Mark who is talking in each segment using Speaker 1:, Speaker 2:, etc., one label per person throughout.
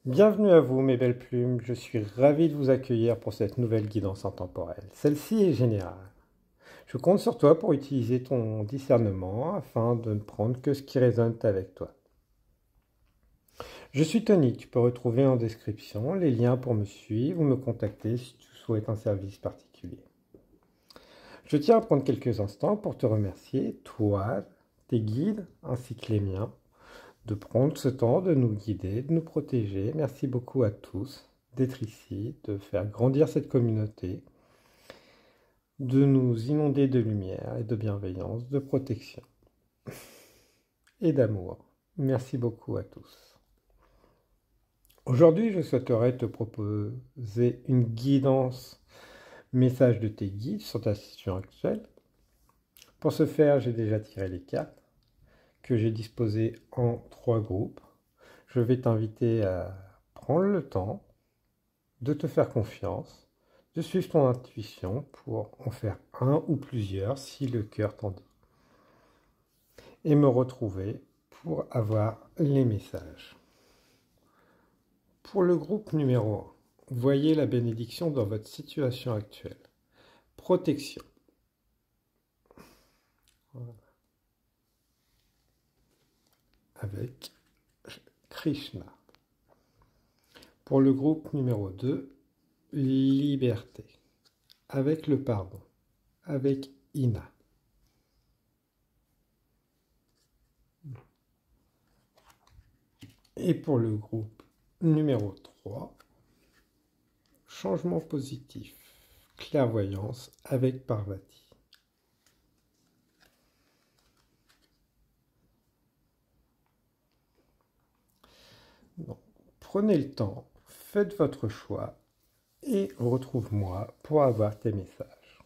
Speaker 1: Bienvenue à vous, mes belles plumes. Je suis ravi de vous accueillir pour cette nouvelle guidance intemporelle. Celle-ci est générale. Je compte sur toi pour utiliser ton discernement afin de ne prendre que ce qui résonne avec toi. Je suis Tony. Tu peux retrouver en description les liens pour me suivre ou me contacter si tu souhaites un service particulier. Je tiens à prendre quelques instants pour te remercier, toi, tes guides ainsi que les miens, de prendre ce temps de nous guider, de nous protéger. Merci beaucoup à tous d'être ici, de faire grandir cette communauté, de nous inonder de lumière et de bienveillance, de protection et d'amour. Merci beaucoup à tous. Aujourd'hui, je souhaiterais te proposer une guidance message de tes guides sur ta situation actuelle. Pour ce faire, j'ai déjà tiré les cartes que j'ai disposées en 3 groupes. Je vais t'inviter à prendre le temps de te faire confiance, de suivre ton intuition pour en faire un ou plusieurs si le cœur t'en dit. Et me retrouver pour avoir les messages. Pour le groupe numéro 1, voyez la bénédiction dans votre situation actuelle. Protection. Voilà. Avec Krishna. Pour le groupe numéro 2, liberté. Avec le pardon. Avec Ina. Et pour le groupe numéro 3, changement positif. Clairvoyance avec Parvati. Donc, prenez le temps, faites votre choix et retrouve-moi pour avoir tes messages.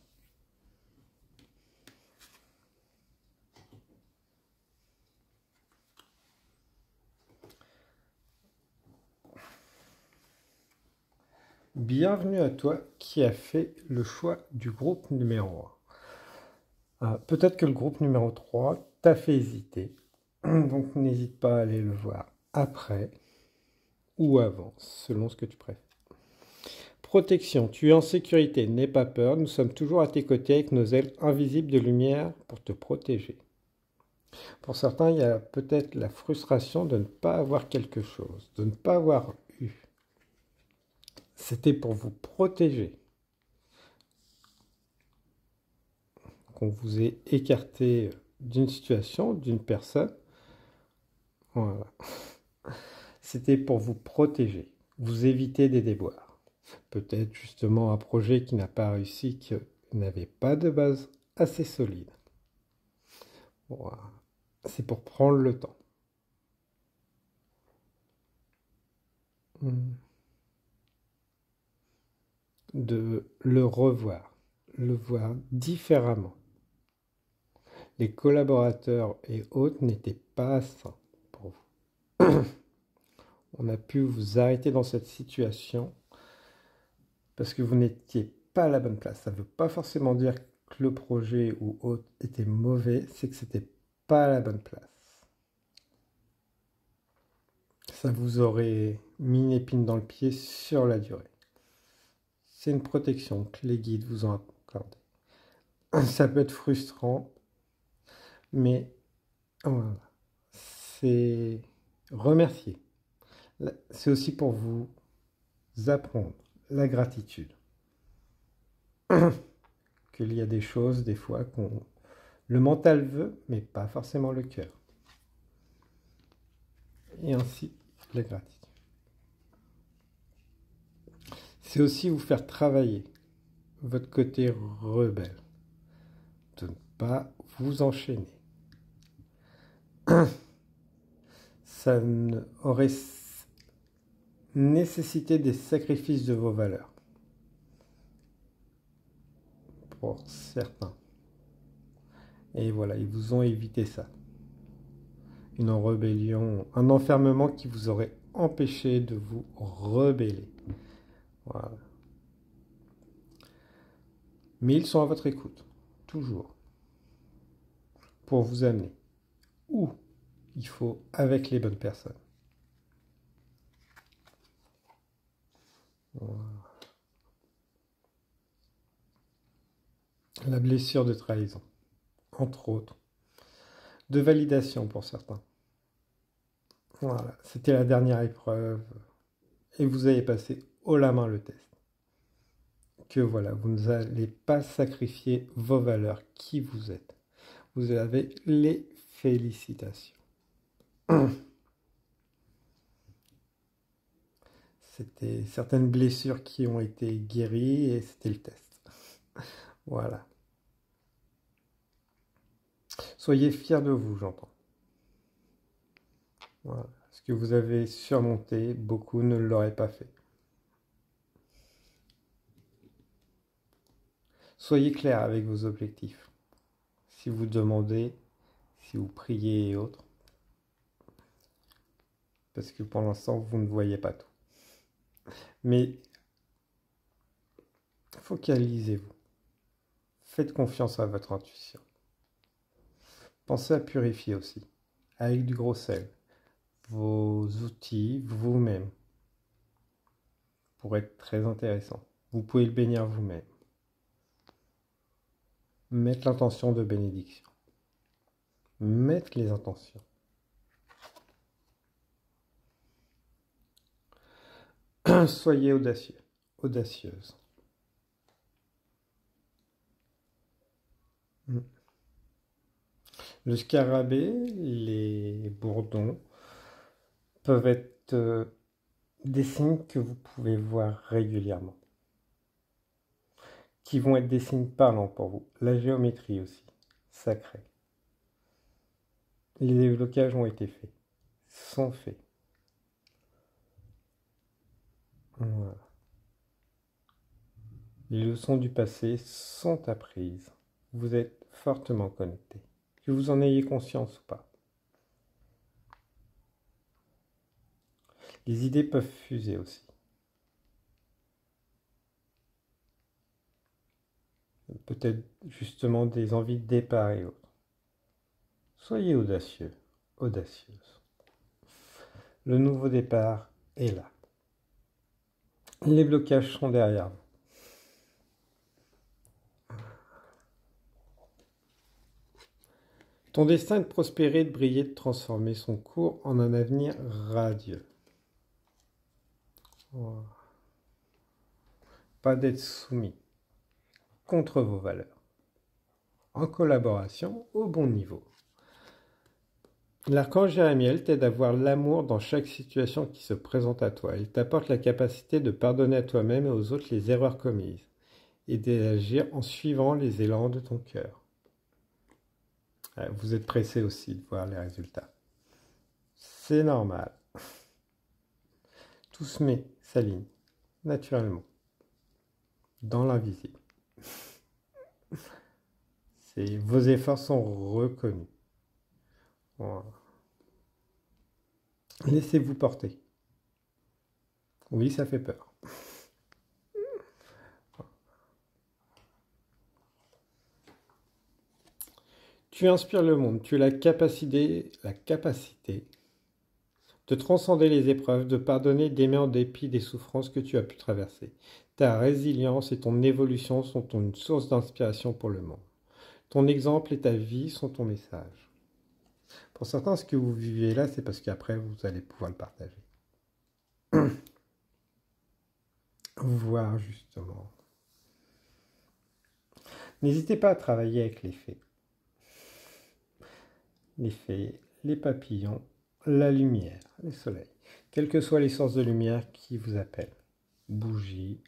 Speaker 1: Bienvenue à toi qui as fait le choix du groupe numéro 1. Peut-être que le groupe numéro 3 t'a fait hésiter, donc n'hésite pas à aller le voir après ou avant, selon ce que tu préfères. Protection, tu es en sécurité, n'aie pas peur, nous sommes toujours à tes côtés avec nos ailes invisibles de lumière pour te protéger. Pour certains, il y a peut-être la frustration de ne pas avoir quelque chose, de ne pas avoir eu. C'était pour vous protéger qu'on vous ait écarté d'une situation, d'une personne. Voilà. C'était pour vous protéger, vous éviter des déboires. Peut-être justement un projet qui n'a pas réussi, qui n'avait pas de base assez solide. Voilà. C'est pour prendre le temps. De le revoir, le voir différemment. Les collaborateurs et autres n'étaient pas sains pour vous. On a pu vous arrêter dans cette situation parce que vous n'étiez pas à la bonne place. Ça ne veut pas forcément dire que le projet ou autre était mauvais, c'est que c'était pas à la bonne place. Ça vous aurait mis une épine dans le pied sur la durée. C'est une protection que les guides vous ont accordée. Ça peut être frustrant, mais voilà. C'est remercier. C'est aussi pour vous apprendre la gratitude. Qu'il y a des choses, des fois, le mental veut, mais pas forcément le cœur. Et ainsi, la gratitude. C'est aussi vous faire travailler votre côté rebelle. De ne pas vous enchaîner. Ça aurait nécessité des sacrifices de vos valeurs. Pour certains. Et voilà, ils vous ont évité ça. Une rébellion, un enfermement qui vous aurait empêché de vous rebeller. Voilà. Mais ils sont à votre écoute, toujours, pour vous amener où il faut avec les bonnes personnes. Voilà. La blessure de trahison, entre autres. De validation pour certains. Voilà, c'était la dernière épreuve. Et vous avez passé haut la main le test. Que voilà, vous n'allez pas sacrifier vos valeurs, qui vous êtes. Vous avez les félicitations. C'était certaines blessures qui ont été guéries et c'était le test. Voilà. Soyez fiers de vous, j'entends. Voilà. Ce que vous avez surmonté, beaucoup ne l'auraient pas fait. Soyez clair avec vos objectifs. Si vous demandez, si vous priez et autres, parce que pour l'instant, vous ne voyez pas tout. Mais focalisez-vous. Faites confiance à votre intuition. Pensez à purifier aussi, avec du gros sel, vos outils vous-même, pour être très intéressant. Vous pouvez le bénir vous-même. Mettre l'intention de bénédiction. Mettre les intentions. Soyez audacieux, audacieuse. Le scarabée, les bourdons peuvent être des signes que vous pouvez voir régulièrement, qui vont être des signes parlants pour vous. La géométrie aussi, sacrée. Les déblocages ont été faits, sont faits. Voilà. Les leçons du passé sont apprises. Vous êtes fortement connecté. Que vous en ayez conscience ou pas. Les idées peuvent fuser aussi. Peut-être justement des envies de départ et autres. Soyez audacieux, audacieuse. Le nouveau départ est là. Les blocages sont derrière vous. Ton destin est de prospérer, de briller, de transformer son cours en un avenir radieux. Wow. Pas d'être soumis contre vos valeurs. En collaboration au bon niveau. L'archange Jérémiel t'aide à voir l'amour dans chaque situation qui se présente à toi. Il t'apporte la capacité de pardonner à toi-même et aux autres les erreurs commises et d'agir en suivant les élans de ton cœur. Vous êtes pressé aussi de voir les résultats. C'est normal. Tout se met, s'aligne, naturellement, dans l'invisible. Vos efforts sont reconnus. Voilà. Laissez-vous porter. Oui, ça fait peur. Tu inspires le monde, tu as la capacité de transcender les épreuves, de pardonner, d'aimer en dépit des souffrances que tu as pu traverser. Ta résilience et ton évolution sont une source d'inspiration pour le monde. Ton exemple et ta vie sont ton message. Pour certains, ce que vous vivez là, c'est parce qu'après, vous allez pouvoir le partager. Voir justement. N'hésitez pas à travailler avec les fées. Les fées, les papillons, la lumière, les soleils. Quelles que soient les sources de lumière qui vous appellent. Bougies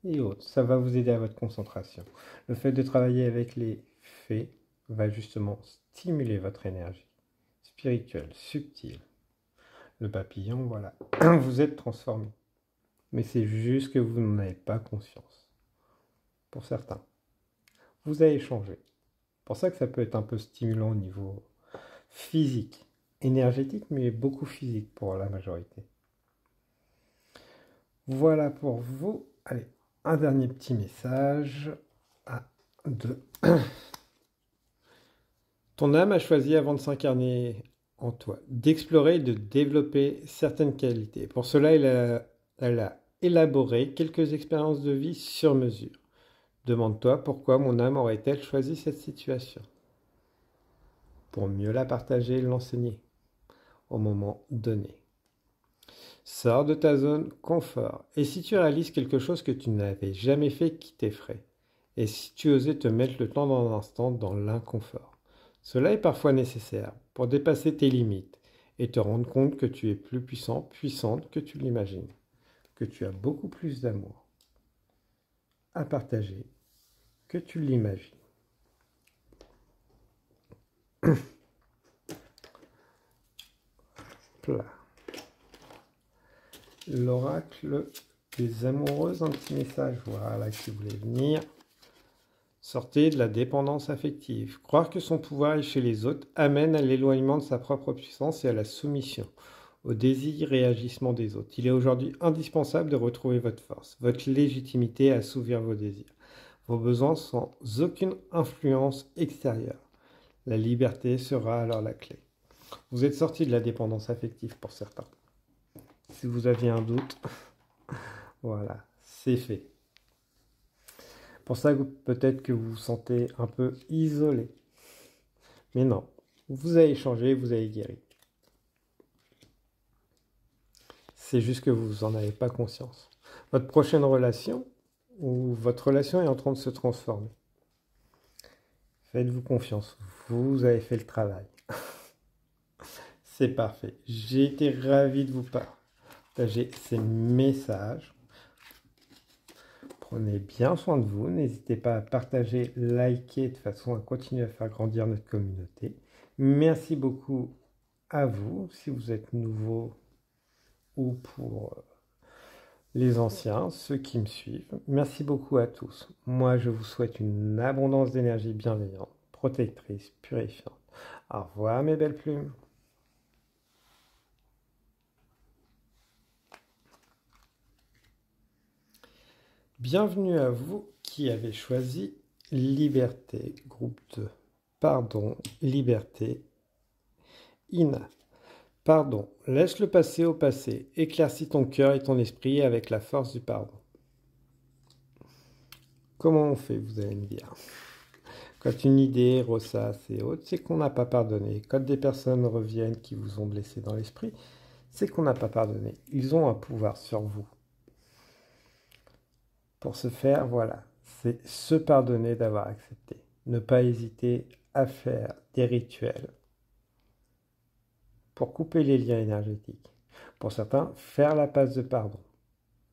Speaker 1: et autres. Ça va vous aider à votre concentration. Le fait de travailler avec les fées va justement stimuler votre énergie spirituelle, subtile. Le papillon, voilà. Vous êtes transformé. Mais c'est juste que vous n'en avez pas conscience. Pour certains. Vous avez changé. C'est pour ça que ça peut être un peu stimulant au niveau physique, énergétique, mais beaucoup physique pour la majorité. Voilà pour vous. Allez, un dernier petit message. Ton âme a choisi avant de s'incarner en toi, d'explorer et de développer certaines qualités. Pour cela, elle a élaborer quelques expériences de vie sur mesure. Demande-toi pourquoi mon âme aurait-elle choisi cette situation. Pour mieux la partager et l'enseigner au moment donné. Sors de ta zone confort. Et si tu réalises quelque chose que tu n'avais jamais fait qui t'effraie? Et si tu osais te mettre le temps d'un instant dans l'inconfort? Cela est parfois nécessaire pour dépasser tes limites et te rendre compte que tu es plus puissant, puissante que tu l'imagines, que tu as beaucoup plus d'amour à partager que tu l'imagines. L'oracle des amoureuses, un petit message, voilà, qui voulait venir. Sortez de la dépendance affective. Croire que son pouvoir est chez les autres amène à l'éloignement de sa propre puissance et à la soumission, au désir et agissement des autres. Il est aujourd'hui indispensable de retrouver votre force, votre légitimité à assouvir vos désirs, vos besoins sans aucune influence extérieure. La liberté sera alors la clé. Vous êtes sorti de la dépendance affective pour certains. Si vous aviez un doute, voilà, c'est fait. Pour ça, peut-être que vous vous sentez un peu isolé. Mais non, vous avez changé, vous avez guéri. C'est juste que vous n'en avez pas conscience. Votre prochaine relation, ou votre relation est en train de se transformer. Faites-vous confiance, vous avez fait le travail. C'est parfait. J'ai été ravi de vous partager ces messages. Prenez bien soin de vous. N'hésitez pas à partager, liker de façon à continuer à faire grandir notre communauté. Merci beaucoup à vous si vous êtes nouveau ou pour les anciens, ceux qui me suivent. Merci beaucoup à tous. Moi, je vous souhaite une abondance d'énergie bienveillante, protectrice, purifiante. Au revoir mes belles plumes. Bienvenue à vous qui avez choisi Liberté, groupe 2. Pardon, liberté, Ina. Pardon, laisse le passé au passé, éclaircis ton cœur et ton esprit avec la force du pardon. Comment on fait, vous allez me dire? Quand une idée ressasse et autres, c'est qu'on n'a pas pardonné. Quand des personnes reviennent qui vous ont blessé dans l'esprit, c'est qu'on n'a pas pardonné. Ils ont un pouvoir sur vous. Pour ce faire, voilà, c'est se pardonner d'avoir accepté. Ne pas hésiter à faire des rituels pour couper les liens énergétiques. Pour certains, faire la phase de pardon,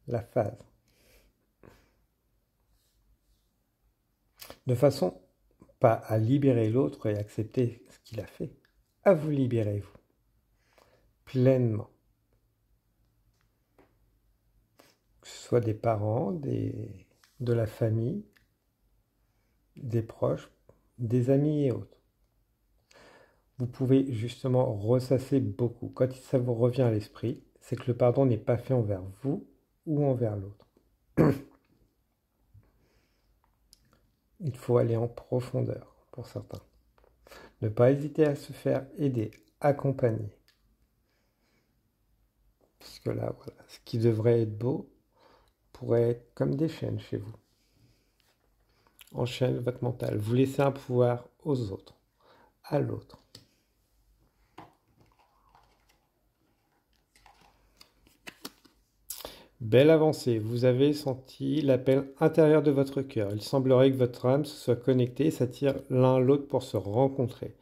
Speaker 1: la phase. De façon pas à libérer l'autre et accepter ce qu'il a fait, à vous libérer vous, pleinement. Que ce soit des parents, de la famille, des proches, des amis et autres. Vous pouvez justement ressasser beaucoup. Quand ça vous revient à l'esprit, c'est que le pardon n'est pas fait envers vous ou envers l'autre. Il faut aller en profondeur pour certains. Ne pas hésiter à se faire aider, accompagner. Puisque là, voilà, ce qui devrait être beau pourrait être comme des chaînes chez vous. Enchaîne votre mental. Vous laissez un pouvoir aux autres, à l'autre. Belle avancée, vous avez senti l'appel intérieur de votre cœur. Il semblerait que votre âme se soit connectée et s'attire l'un l'autre pour se rencontrer.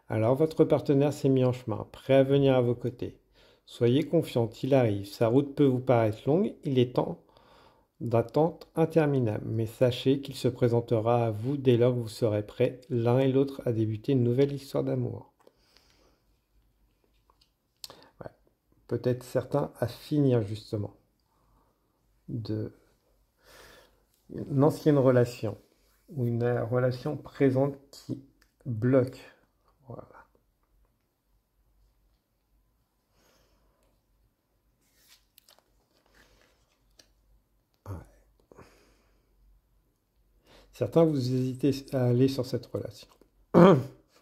Speaker 1: Alors votre partenaire s'est mis en chemin, prêt à venir à vos côtés. Soyez confiante, il arrive. Sa route peut vous paraître longue, il est temps d'attente interminable. Mais sachez qu'il se présentera à vous dès lors que vous serez prêts, l'un et l'autre, à débuter une nouvelle histoire d'amour. Ouais. Peut-être certains à finir justement de une ancienne relation ou une relation présente qui bloque. Voilà. Ouais. Certains vous hésitez à aller sur cette relation.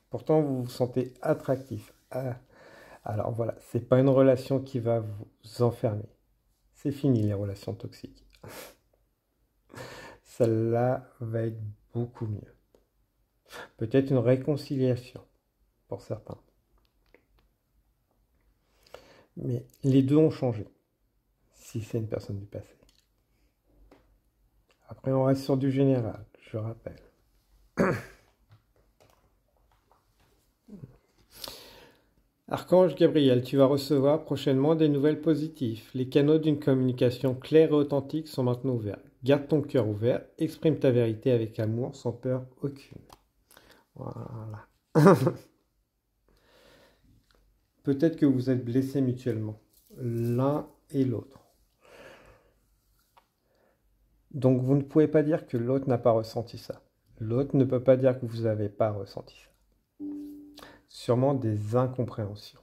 Speaker 1: Pourtant, vous vous sentez attractif. Alors voilà, c'est pas une relation qui va vous enfermer. C'est fini les relations toxiques. Celle-là va être beaucoup mieux. Peut-être une réconciliation pour certains. Mais les deux ont changé, si c'est une personne du passé. Après, on reste sur du général, je rappelle. Archange Gabriel, tu vas recevoir prochainement des nouvelles positives. Les canaux d'une communication claire et authentique sont maintenant ouverts. Garde ton cœur ouvert, exprime ta vérité avec amour, sans peur aucune. Voilà. Peut-être que vous êtes blessés mutuellement, l'un et l'autre. Donc vous ne pouvez pas dire que l'autre n'a pas ressenti ça. L'autre ne peut pas dire que vous n'avez pas ressenti ça. Sûrement des incompréhensions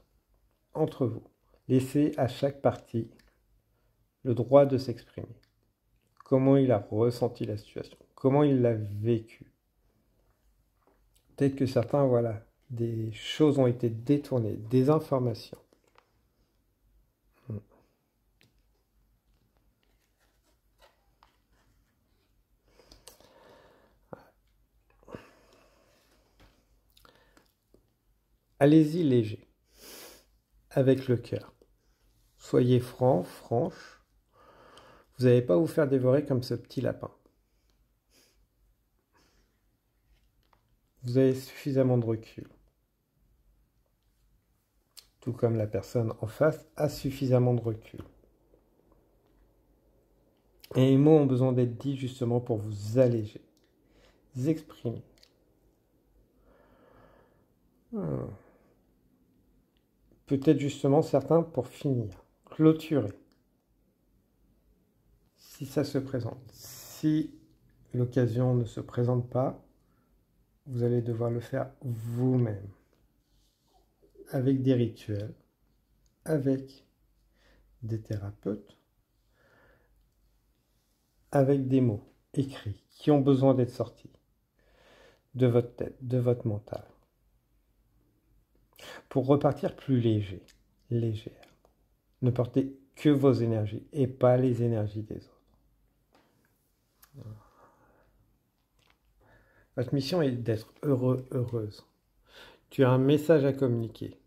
Speaker 1: entre vous. Laissez à chaque partie le droit de s'exprimer. Comment il a ressenti la situation, comment il l'a vécu. Peut-être que certains, voilà, des choses ont été détournées, des informations. Allez-y léger, avec le cœur. Soyez franc, franche. Vous n'allez pas vous faire dévorer comme ce petit lapin. Vous avez suffisamment de recul. Tout comme la personne en face a suffisamment de recul. Et les mots ont besoin d'être dits justement pour vous alléger, vous exprimer. Peut-être justement certains pour finir, clôturer. Si ça se présente. Si l'occasion ne se présente pas, vous allez devoir le faire vous-même. Avec des rituels, avec des thérapeutes, avec des mots écrits qui ont besoin d'être sortis de votre tête, de votre mental. Pour repartir plus léger, légère. Ne portez que vos énergies et pas les énergies des autres. Votre mission est d'être heureux, heureuse. Tu as un message à communiquer.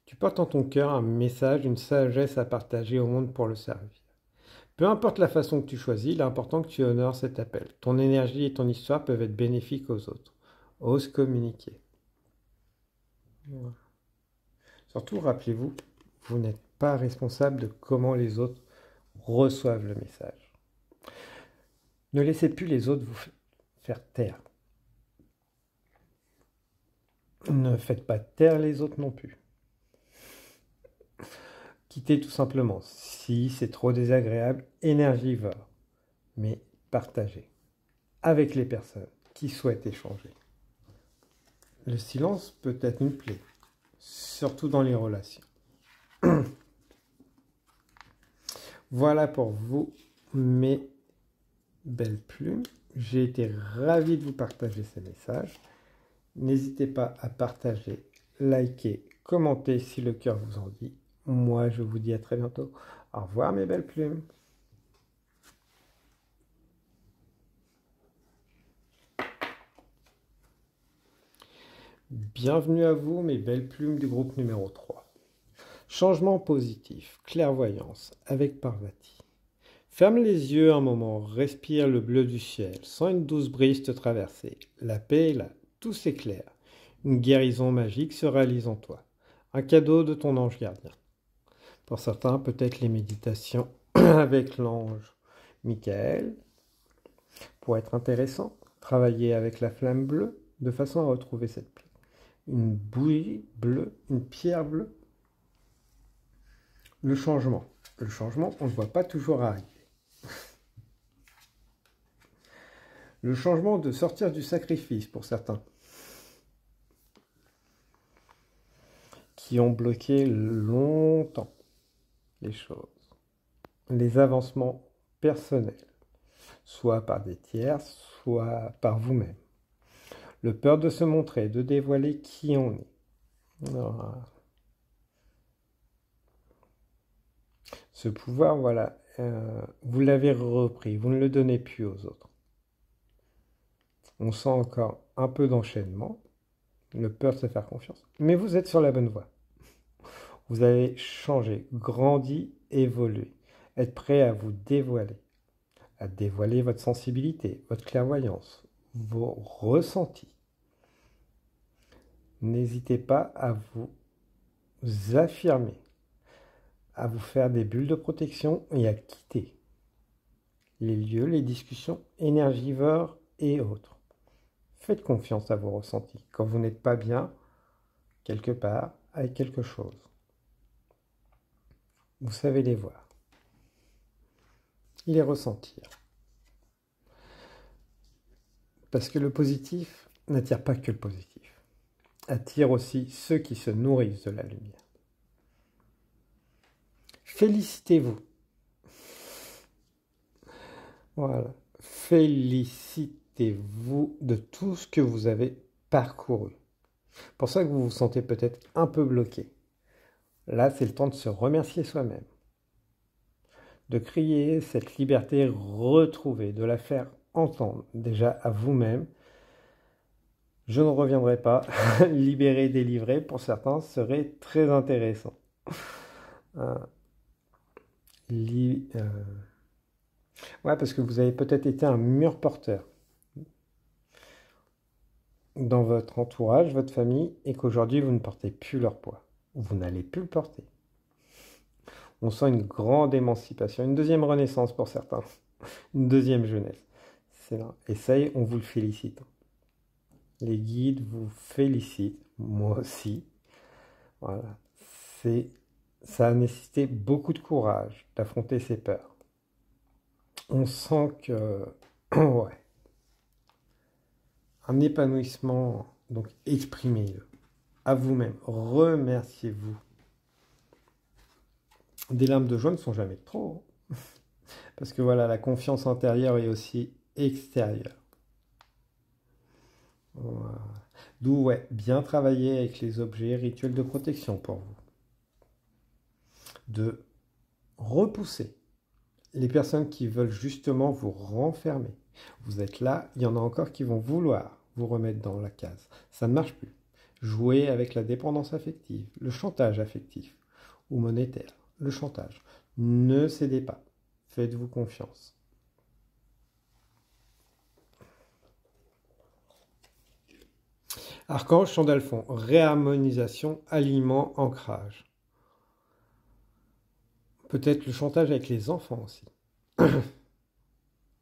Speaker 1: Tu portes en ton cœur un message, une sagesse à partager au monde pour le servir. Peu importe la façon que tu choisis, il est important que tu honores cet appel. Ton énergie et ton histoire peuvent être bénéfiques aux autres. Ose communiquer. Voilà. Surtout, rappelez-vous, vous n'êtes pas responsable de comment les autres reçoivent le message. Ne laissez plus les autres vous faire taire. Ne faites pas taire les autres non plus. Quittez tout simplement. Si c'est trop désagréable, énergivore. Mais partagez avec les personnes qui souhaitent échanger. Le silence peut être une plaie, surtout dans les relations. Voilà pour vous, mes belles plumes. J'ai été ravi de vous partager ces messages. N'hésitez pas à partager, liker, commenter si le cœur vous en dit. Moi, je vous dis à très bientôt. Au revoir, mes belles plumes. Bienvenue à vous, mes belles plumes du groupe numéro 3. Changement positif, clairvoyance avec Parvati. Ferme les yeux un moment, respire le bleu du ciel, sens une douce brise te traverser. La paix est là, tout s'éclaire. Une guérison magique se réalise en toi. Un cadeau de ton ange gardien. Pour certains, peut-être les méditations avec l'ange Michael pour être intéressant. Travailler avec la flamme bleue de façon à retrouver cette paix. Une bougie bleue, une pierre bleue. Le changement. Le changement, on ne le voit pas toujours arriver. Le changement de sortir du sacrifice pour certains. Qui ont bloqué longtemps les choses. Les avancements personnels. Soit par des tiers, soit par vous-même. Le peur de se montrer, de dévoiler qui on est. Alors, Ce pouvoir, voilà, vous l'avez repris, vous ne le donnez plus aux autres. On sent encore un peu d'enchaînement, le peur de se faire confiance, mais vous êtes sur la bonne voie. Vous avez changé, grandi, évolué, être prêt à vous dévoiler, à dévoiler votre sensibilité, votre clairvoyance, vos ressentis. N'hésitez pas à vous affirmer, à vous faire des bulles de protection et à quitter les lieux, les discussions énergivores et autres. Faites confiance à vos ressentis quand vous n'êtes pas bien quelque part avec quelque chose. Vous savez les voir, les ressentir. Parce que le positif n'attire pas que le positif, attire aussi ceux qui se nourrissent de la lumière. Félicitez-vous. Voilà. Félicitez-vous de tout ce que vous avez parcouru. Pour ça que vous vous sentez peut-être un peu bloqué. Là, c'est le temps de se remercier soi-même. De crier cette liberté retrouvée, de la faire entendre déjà à vous-même. Je ne reviendrai pas. Libérer, délivrer, pour certains, serait très intéressant. Ouais, parce que vous avez peut-être été un mur porteur dans votre entourage, votre famille, et qu'aujourd'hui vous ne portez plus leur poids, ou vous n'allez plus le porter. On sent une grande émancipation, une deuxième renaissance pour certains, une deuxième jeunesse. C'est là. Et ça y est, on vous le félicite. Les guides vous félicitent, moi aussi. Voilà. Ça a nécessité beaucoup de courage d'affronter ces peurs. On sent que, ouais, un épanouissement, donc exprimez-le à vous-même, remerciez-vous. Des larmes de joie ne sont jamais trop, parce que voilà, la confiance intérieure est aussi extérieure. Voilà. D'où, ouais, bien travailler avec les objets rituels de protection pour vous. De repousser les personnes qui veulent justement vous renfermer. Vous êtes là, il y en a encore qui vont vouloir vous remettre dans la case. Ça ne marche plus. Jouez avec la dépendance affective, le chantage affectif ou monétaire, le chantage. Ne cédez pas. Faites-vous confiance. Archange Chandalphon, réharmonisation, aliment, ancrage. Peut-être le chantage avec les enfants aussi.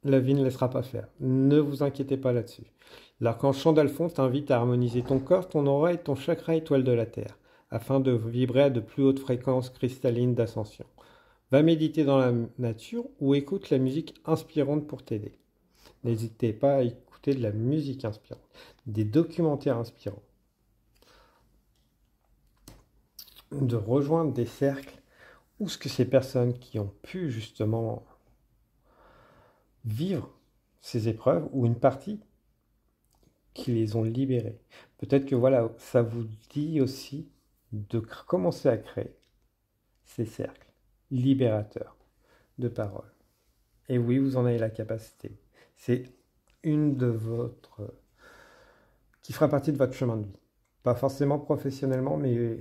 Speaker 1: La vie ne laissera pas faire. Ne vous inquiétez pas là-dessus. L'archange Chandalphon t'invite à harmoniser ton corps, ton aura et ton chakra étoile de la Terre, afin de vibrer à de plus hautes fréquences cristallines d'ascension. Va méditer dans la nature ou écoute la musique inspirante pour t'aider. N'hésitez pas à écouter de la musique inspirante, des documentaires inspirants, de rejoindre des cercles où ce que ces personnes qui ont pu justement vivre ces épreuves, ou une partie qui les ont libérées. Peut-être que voilà, ça vous dit aussi de commencer à créer ces cercles libérateurs de parole. Et oui, vous en avez la capacité. C'est une de votre... qui fera partie de votre chemin de vie. Pas forcément professionnellement, mais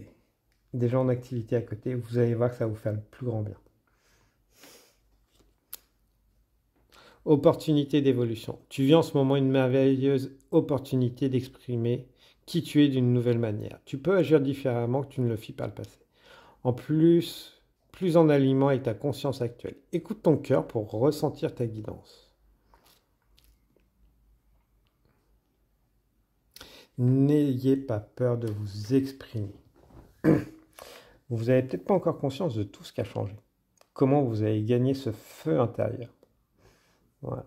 Speaker 1: déjà en activité à côté, vous allez voir que ça va vous faire le plus grand bien. Opportunité d'évolution. Tu vis en ce moment une merveilleuse opportunité d'exprimer qui tu es d'une nouvelle manière. Tu peux agir différemment que tu ne le fis par le passé. En plus en alignement avec ta conscience actuelle. Écoute ton cœur pour ressentir ta guidance. N'ayez pas peur de vous exprimer. Vous n'avez peut-être pas encore conscience de tout ce qui a changé. Comment vous avez gagné ce feu intérieur. Voilà.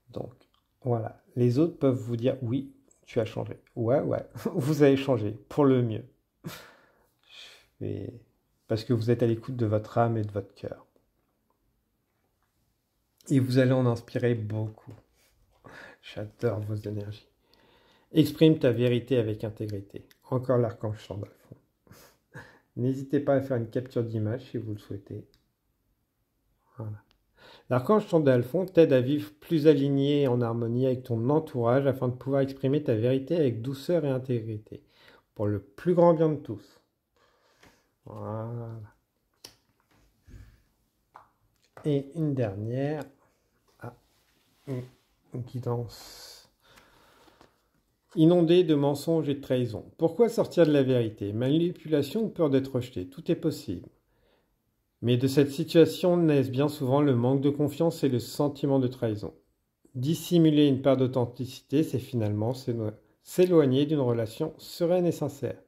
Speaker 1: Donc, voilà. Les autres peuvent vous dire, oui, tu as changé. Ouais, vous avez changé pour le mieux. Parce que vous êtes à l'écoute de votre âme et de votre cœur. Et vous allez en inspirer beaucoup. J'adore vos énergies. Exprime ta vérité avec intégrité. Encore l'archange Chandalphon. N'hésitez pas à faire une capture d'image si vous le souhaitez. Voilà. L'archange tombé à fond t'aide à vivre plus aligné et en harmonie avec ton entourage afin de pouvoir exprimer ta vérité avec douceur et intégrité. Pour le plus grand bien de tous. Voilà. Et une dernière. Ah, une guidance. Inondé de mensonges et de trahison. Pourquoi sortir de la vérité? Manipulation ou peur d'être rejeté? Tout est possible. Mais de cette situation naissent bien souvent le manque de confiance et le sentiment de trahison. Dissimuler une part d'authenticité, c'est finalement s'éloigner d'une relation sereine et sincère.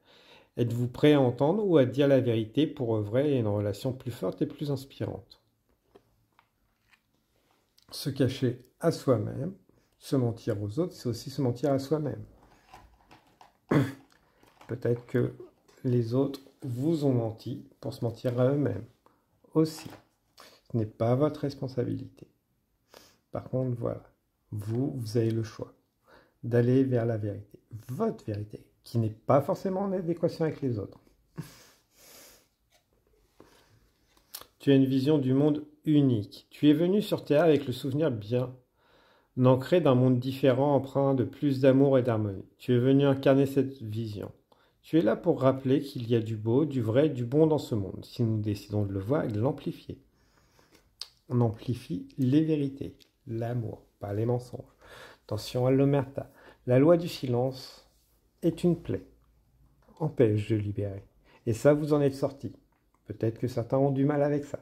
Speaker 1: Êtes-vous prêt à entendre ou à dire la vérité pour œuvrer à une relation plus forte et plus inspirante? Se cacher à soi-même, se mentir aux autres, c'est aussi se mentir à soi-même. Peut-être que les autres vous ont menti pour se mentir à eux-mêmes aussi. Ce n'est pas votre responsabilité. Par contre, voilà, vous avez le choix d'aller vers la vérité, votre vérité, qui n'est pas forcément en adéquation avec les autres. Tu as une vision du monde unique. Tu es venu sur Terre avec le souvenir bien ancré d'un monde différent, empreint de plus d'amour et d'harmonie. Tu es venu incarner cette vision. Tu es là pour rappeler qu'il y a du beau, du vrai et du bon dans ce monde, si nous décidons de le voir et de l'amplifier. On amplifie les vérités, l'amour, pas les mensonges. Attention à l'omerta. La loi du silence est une plaie. Empêche de libérer. Et ça, vous en êtes sortis. Peut-être que certains ont du mal avec ça.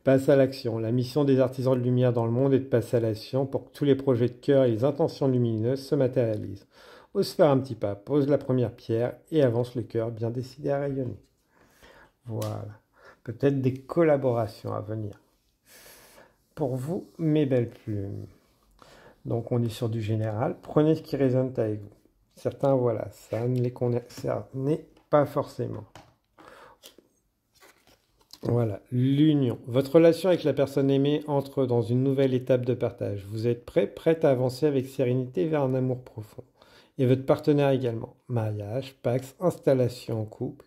Speaker 1: Passe à l'action. La mission des artisans de lumière dans le monde est de passer à l'action pour que tous les projets de cœur et les intentions lumineuses se matérialisent. Ose faire un petit pas, pose la première pierre et avance le cœur bien décidé à rayonner. Voilà. Peut-être des collaborations à venir. Pour vous, mes belles plumes. Donc on est sur du général. Prenez ce qui résonne avec vous. Certains, voilà, ça ne les concerne pas forcément. Voilà, l'union. Votre relation avec la personne aimée entre dans une nouvelle étape de partage. Vous êtes prête à avancer avec sérénité vers un amour profond. Et votre partenaire également. Mariage, pax, installation en couple,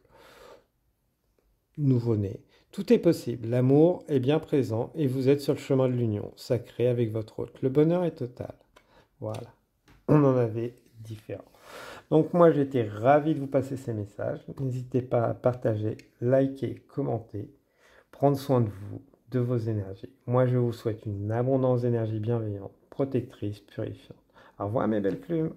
Speaker 1: nouveau-né. Tout est possible. L'amour est bien présent et vous êtes sur le chemin de l'union sacrée avec votre hôte. Le bonheur est total. Voilà. On en avait différents. Donc moi j'étais ravi de vous passer ces messages. N'hésitez pas à partager, liker, commenter, prendre soin de vous, de vos énergies. Moi je vous souhaite une abondance d'énergie bienveillante, protectrice, purifiante. Au revoir mes belles plumes.